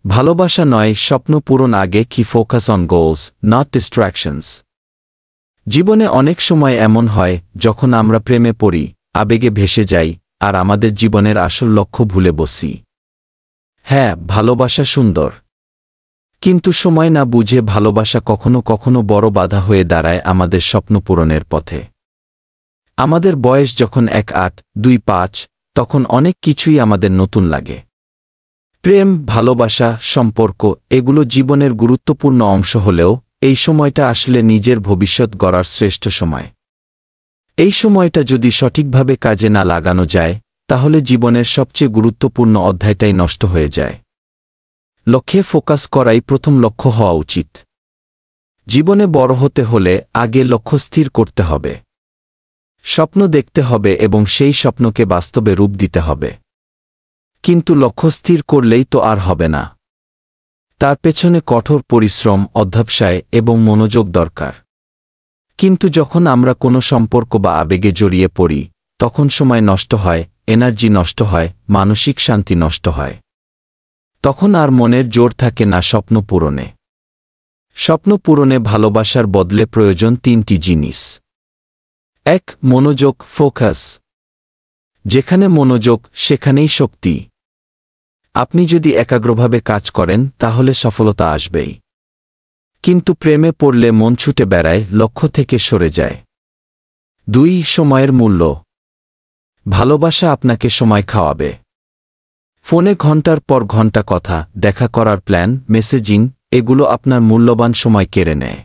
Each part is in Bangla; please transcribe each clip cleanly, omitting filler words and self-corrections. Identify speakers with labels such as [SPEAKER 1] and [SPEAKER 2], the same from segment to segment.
[SPEAKER 1] ভালোবাসা নয় স্বপ্ন পূরণ আগে কি ফোকাস অন গোলস নট ডিস্ট্র্যাকশনস। জীবনে অনেক সময় এমন হয় যখন আমরা প্রেমে পড়ি, আবেগে ভেসে যাই, আর আমাদের জীবনের আসল লক্ষ্য ভুলে বসি। হ্যাঁ, ভালোবাসা সুন্দর, কিন্তু সময় না বুঝে ভালোবাসা কখনো কখনো বড় বাধা হয়ে দাঁড়ায় আমাদের স্বপ্ন পূরণের পথে। আমাদের বয়স যখন 1, 8, 2, 5, তখন অনেক কিছুই আমাদের নতুন লাগে। প্রেম, ভালোবাসা, সম্পর্ক এগুলো জীবনের গুরুত্বপূর্ণ অংশ হলেও এই সময়টা আসলে নিজের ভবিষ্যৎ গড়ার শ্রেষ্ঠ সময়। এই সময়টা যদি সঠিকভাবে কাজে না লাগানো যায়, তাহলে জীবনের সবচেয়ে গুরুত্বপূর্ণ অধ্যায়টাই নষ্ট হয়ে যায়। লক্ষ্যে ফোকাস করাই প্রথম লক্ষ্য হওয়া উচিত। জীবনে বড় হতে হলে আগে লক্ষ্য স্থির করতে হবে, স্বপ্ন দেখতে হবে এবং সেই স্বপ্নকে বাস্তবে রূপ দিতে হবে। কিন্তু লক্ষ্য স্থির করলেই তো আর হবে না, তার পেছনে কঠোর পরিশ্রম, অধ্যবসায় এবং মনোযোগ দরকার। কিন্তু যখন আমরা কোনো সম্পর্ক বা আবেগে জড়িয়ে পড়ি, তখন সময় নষ্ট হয়, এনার্জি নষ্ট হয়, মানসিক শান্তি নষ্ট হয়। তখন আর মনের জোর থাকে না স্বপ্ন পূরণে। স্বপ্ন পূরণে ভালোবাসার বদলে প্রয়োজন 3টি জিনিস। 1. মনোযোগ, ফোকাস। যেখানে মনোযোগ সেখানেই শক্তি। আপনি যদি একাগ্রভাবে কাজ করেন তাহলে সফলতা আসবেই। কিন্তু প্রেমে পড়লে মন ছুটে বেড়ায়, লক্ষ্য থেকে সরে যায়। 2. সময়ের মূল্য। ভালোবাসা আপনাকে সময় খাওয়াবে। ফোনে ঘন্টার পর ঘন্টা কথা, দেখা করার প্ল্যান, মেসেজিং এগুলো আপনার মূল্যবান সময় কেড়ে নেয়।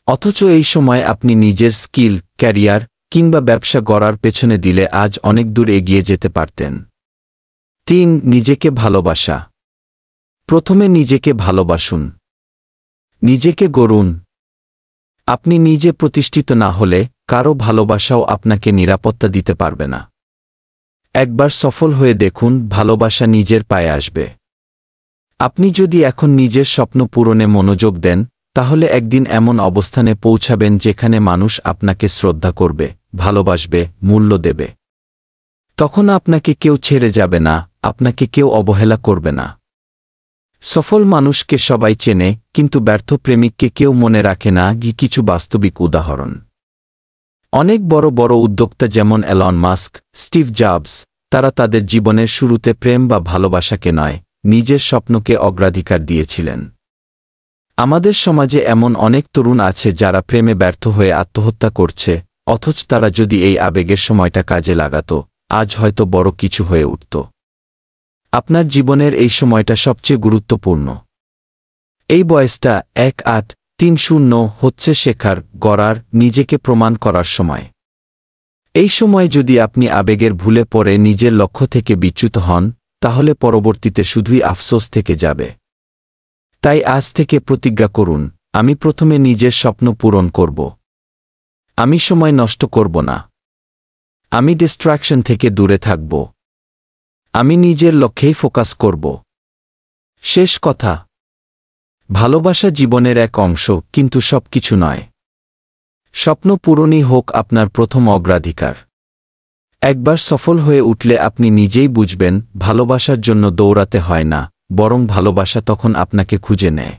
[SPEAKER 1] অথচ এই সময় আপনি নিজের স্কিল, ক্যারিয়ার কিংবা ব্যবসা গড়ার পেছনে দিলে আজ অনেক দূর এগিয়ে যেতে পারতেন। 3. নিজেকে ভালোবাসা। প্রথমে নিজেকে ভালোবাসুন, নিজেকে গড়ুন। আপনি নিজে প্রতিষ্ঠিত না হলে কারো ভালোবাসাও আপনাকে নিরাপত্তা দিতে পারবে না। একবার সফল হয়ে দেখুন, ভালোবাসা নিজের পায়ে আসবে। আপনি যদি এখন নিজের স্বপ্ন পূরণে মনোযোগ দেন, তাহলে একদিন এমন অবস্থানে পৌঁছাবেন যেখানে মানুষ আপনাকে শ্রদ্ধা করবে, ভালোবাসবে, মূল্য দেবে। তখন আপনাকে কেউ ছেড়ে যাবে না, আপনাকে কেউ অবহেলা করবে না। সফল মানুষকে সবাই চেনে, কিন্তু ব্যর্থ প্রেমিককে কেউ মনে রাখে না। কিছু বাস্তবিক উদাহরণ। অনেক বড় বড় উদ্যোক্তা যেমন এলন মাস্ক, স্টিভ জবস, তারা তাদের জীবনের শুরুতে প্রেম বা ভালোবাসাকে নয়, নিজের স্বপ্নকে অগ্রাধিকার দিয়েছিলেন। আমাদের সমাজে এমন অনেক তরুণ আছে যারা প্রেমে ব্যর্থ হয়ে আত্মহত্যা করছে, অথচ তারা যদি এই আবেগের সময়টা কাজে লাগাত, আজ হয়তো বড় কিছু হয়ে উঠত। আপনার জীবনের এই সময়টা সবচেয়ে গুরুত্বপূর্ণ। এই বয়সটা 1, 8, 3, 0 হচ্ছে শেখার, গড়ার, নিজেকে প্রমাণ করার সময়। এই সময় যদি আপনি আবেগের ভুলে পড়ে নিজের লক্ষ্য থেকে বিচ্যুত হন, তাহলে পরবর্তীতে শুধুই আফসোস থেকে যাবে। তাই আজ থেকে প্রতিজ্ঞা করুন, আমি প্রথমে নিজের স্বপ্ন পূরণ করব। আমি সময় নষ্ট করব না। আমি ডিস্ট্র্যাকশন থেকে দূরে থাকব। আমি নিজের লক্ষ্যেই ফোকাস করব। শেষ কথা, ভালোবাসা জীবনের এক অংশ, কিন্তু সবকিছু নয়। স্বপ্ন পূরণই হোক আপনার প্রথম অগ্রাধিকার। একবার সফল হয়ে উঠলে আপনি নিজেই বুঝবেন, ভালোবাসার জন্য দৌড়াতে হয় না, বরং ভালোবাসা তখন আপনাকে খুঁজে নেয়।